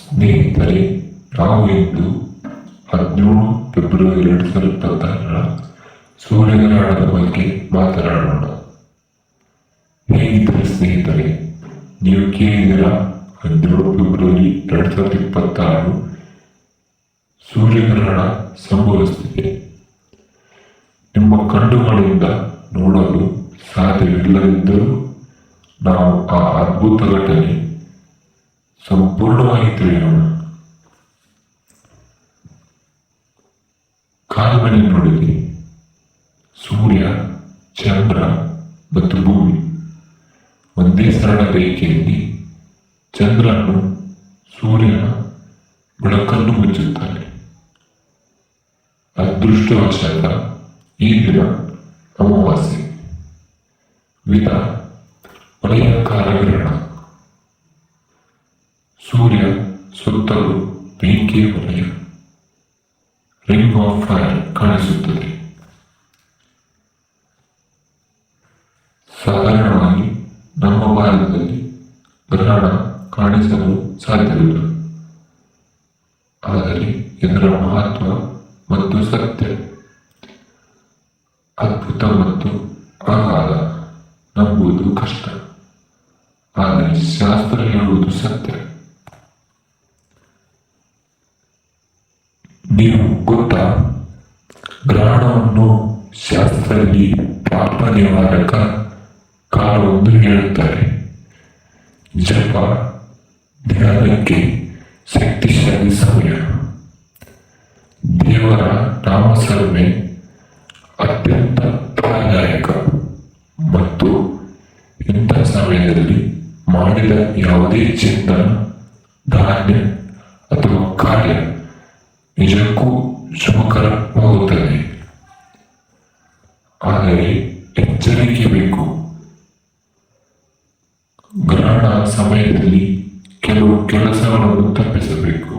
ಸ್ನೇಹಿತರೆ, ನಾವು ಇಂದು 17 ಫೆಬ್ರವರಿ 2026 ಸೂರ್ಯಗ್ರಹಣದ ಬಗ್ಗೆ ಮಾತನಾಡೋಣ. ಹೇಗಿದ್ದರೆ ಸ್ನೇಹಿತರೆ, ನೀವು ಕೇಳಿದಿರ 17 ಫೆಬ್ರವರಿ 2026 ಸೂರ್ಯಗ್ರಹಣ ಸಂಭವಿಸುತ್ತಿದೆ. ನಿಮ್ಮ ಕಣ್ಣುಗಳಿಂದ ನೋಡಲು ಸಾಧ್ಯವಿಲ್ಲದಿದ್ದರೂ ನಾವು ಆ ಅದ್ಭುತ ಘಟನೆ ಸಂಪೂರ್ಣವಾಗಿ ತಿಳಿಯೋಣ. ಕಾಲ್ಮನೆ ನೋಡಿದೆ. ಸೂರ್ಯ, ಚಂದ್ರ ಮತ್ತು ಭೂಮಿ ಒಂದೇ ಸರಳ ರೇಖೆಯಲ್ಲಿ ಚಂದ್ರನು ಸೂರ್ಯನ ಬೆಳಕನ್ನು ಮುಚ್ಚುತ್ತಾನೆ. ಅದೃಷ್ಟವಶಾತ್ ಈ ದಿನ ಅಮಾವಾಸ್ಯೆ. ವಿಧ ವಲಯಾಕಾರ ಗ್ರಹಣ. ಸೂರ್ಯ ಸುತ್ತಲೂ ಬೆಂಕಿಯ ವಲಯ, ರಿಂಗ್ ಆಫ್ ಫೈರ್ ಕಾಣಿಸುತ್ತದೆ. ಸಾಧಾರಣವಾಗಿ ನಮ್ಮ ಭಾರತದಲ್ಲಿ ಗ್ರಹಣ ಕಾಣಿಸಲು ಸಾಧ್ಯವಿಲ್ಲ, ಆದರೆ ಇದರ ಮಹತ್ವ ಮತ್ತು ಸತ್ಯ ಅದ್ಭುತ ಮತ್ತು ಅಗಾಧ. ನಂಬುವುದು ಕಷ್ಟ, ಆದರೆ ಶಾಸ್ತ್ರ ಹೇಳುವುದು ಸತ್ಯ. ನೀವು ಗೊತ್ತಾ, ಗ್ರಹಣವನ್ನು ಶಾಸ್ತ್ರದಲ್ಲಿ ಪಾಪ ನಿವಾರಕ ಕಾಲವೆಂದು ಹೇಳುತ್ತಾರೆ. ಜಪ, ಧ್ಯಾನಕ್ಕೆ ಶಕ್ತಿಶಾಲಿ ಸಮಯ. ದೇವರ ನಾಮಸ್ಮರಣೆ ಅತ್ಯಂತ ಫಲದಾಯಕ ಮತ್ತು ಇಂಥ ಸಮಯದಲ್ಲಿ ಮಾಡಿದ ಯಾವುದೇ ಚಿಂತನ, ಧಾನ್ಯ ಅಥವಾ ಕಾರ್ಯ ನಿಜಕ್ಕೂ ಶುಭಕರವಾಗುತ್ತದೆ. ಆದರೆ ಎಚ್ಚರಿಕೆ ಬೇಕು. ಗ್ರಹಣ ಸಮಯದಲ್ಲಿ ಕೆಲವು ಕೆಲಸಗಳನ್ನು ತಪ್ಪಿಸಬೇಕು.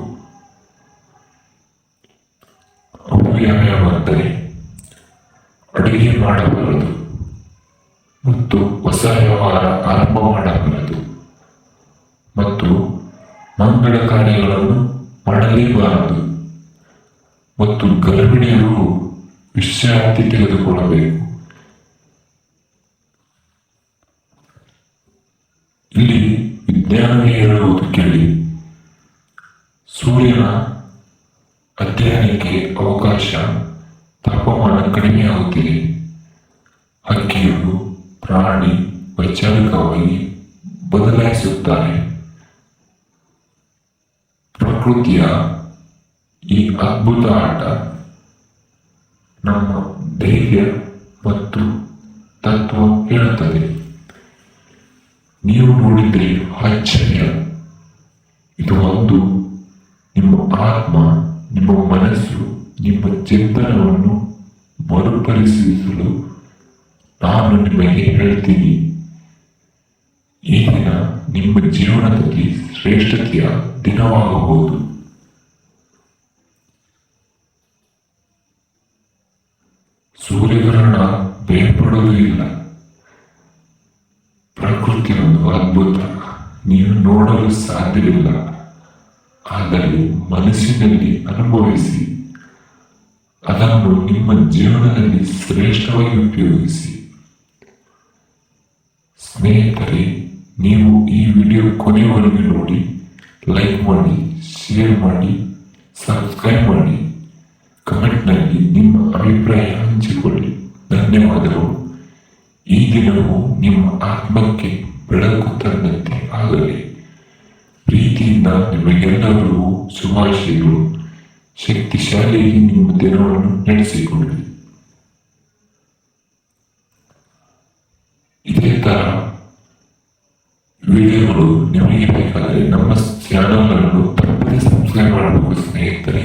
ಅವು ಯಾವ್ಯಾವಂದರೆ ಅಡುಗೆ ಮಾಡಬಾರದು ಮತ್ತು ಹೊಸ ವ್ಯವಹಾರ ಆರಂಭ ಮಾಡಬಾರದು ಮತ್ತು ಮಂಗಳ ಕಾರ್ಯಗಳನ್ನು ಮಾಡಲೇಬಾರದು ಮತ್ತು ಗರ್ಭಿಣಿಯರು ವಿಶ್ರಾಂತಿ ತೆಗೆದುಕೊಳ್ಳಬೇಕು. ಇಲ್ಲಿ ವಿಜ್ಞಾನವೇ ಹೇಳುವುದು ಕೇಳಿ. ಸೂರ್ಯನ ಅಧ್ಯಯನಕ್ಕೆ ಅವಕಾಶ, ತಾಪಮಾನ ಕಡಿಮೆಯಾಗುತ್ತಿದೆ. ಹಕ್ಕಿಗಳು, ಪ್ರಾಣಿ ವೈಚಾರಿಕವಾಗಿ ಬದಲಾಯಿಸುತ್ತಾರೆ. ಪ್ರಕೃತಿಯ ಈ ಅದ್ಭುತ ಆಟ ನಮ್ಮ ಧೈರ್ಯ ಮತ್ತು ತತ್ವ ಹೇಳುತ್ತದೆ. ನೀವು ನೋಡಿದ್ರೆ ಆಶ್ಚರ್ಯ. ಇದು ಒಂದು ನಿಮ್ಮ ಆತ್ಮ, ನಿಮ್ಮ ಮನಸ್ಸು, ನಿಮ್ಮ ಚಿಂತನವನ್ನು ಮರುಪರಿಶೀಲಿಸಲು ನಾನು ನಿಮಗೆ ಹೇಳ್ತೀನಿ. ಈ ದಿನ ನಿಮ್ಮ ಜೀವನದಲ್ಲಿ ಶ್ರೇಷ್ಠತೆಯ ದಿನವಾಗಬಹುದು. ಸೂರ್ಯಗ್ರಹಣ ಬೇರ್ಪಡುವುದೂ ಇಲ್ಲ. ಪ್ರಕೃತಿ ಒಂದು ಅದ್ಭುತ, ನೀವು ನೋಡಲು ಸಾಧ್ಯವಿಲ್ಲ, ಆದರೆ ಮನಸ್ಸಿನಲ್ಲಿ ಅನುಭವಿಸಿ ಅದನ್ನು ನಿಮ್ಮ ಜೀವನದಲ್ಲಿ ಶ್ರೇಷ್ಠವಾಗಿ ಉಪಯೋಗಿಸಿ. ಸ್ನೇಹಿತರೆ, ನೀವು ಈ ವಿಡಿಯೋ ಕೊನೆಯವರೆಗೆ ನೋಡಿ, ಲೈಕ್ ಮಾಡಿ, ಶೇರ್ ಮಾಡಿ, ಸಬ್ಸ್ಕ್ರೈಬ್ ಮಾಡಿ, ಕಮೆಂಟ್ನಲ್ಲಿ ನಿಮ್ಮ ಅಭಿಪ್ರಾಯ ಹಂಚಿಕೊಳ್ಳಿ. ಧನ್ಯವಾದಗಳು. ಈ ದಿನವು ನಿಮ್ಮ ಆತ್ಮಕ್ಕೆ ಬೆಳಕು ತಂದಂತೆ ಆಗಲಿ. ಪ್ರೀತಿಯಿಂದ ನಿಮಗೆಲ್ಲರಿಗೂ ಶುಭಾಶಯಗಳು. ಶಕ್ತಿಶಾಲಿಯಾಗಿ ನಿಮ್ಮ ದಿನವನ್ನು ನಡೆಸಿಕೊಳ್ಳಿ. ಇದೇ ತರ ವಿಡಿಯೋಗಳು ನಿಮಗೆ ಬೇಕಾದರೆ ನಮ್ಮ ಚಾನಲ್ ಅನ್ನು ತಪ್ಪದೆ ಸಬ್ಸ್ಕ್ರೈಬ್ ಮಾಡಬೇಕು ಸ್ನೇಹಿತರೆ.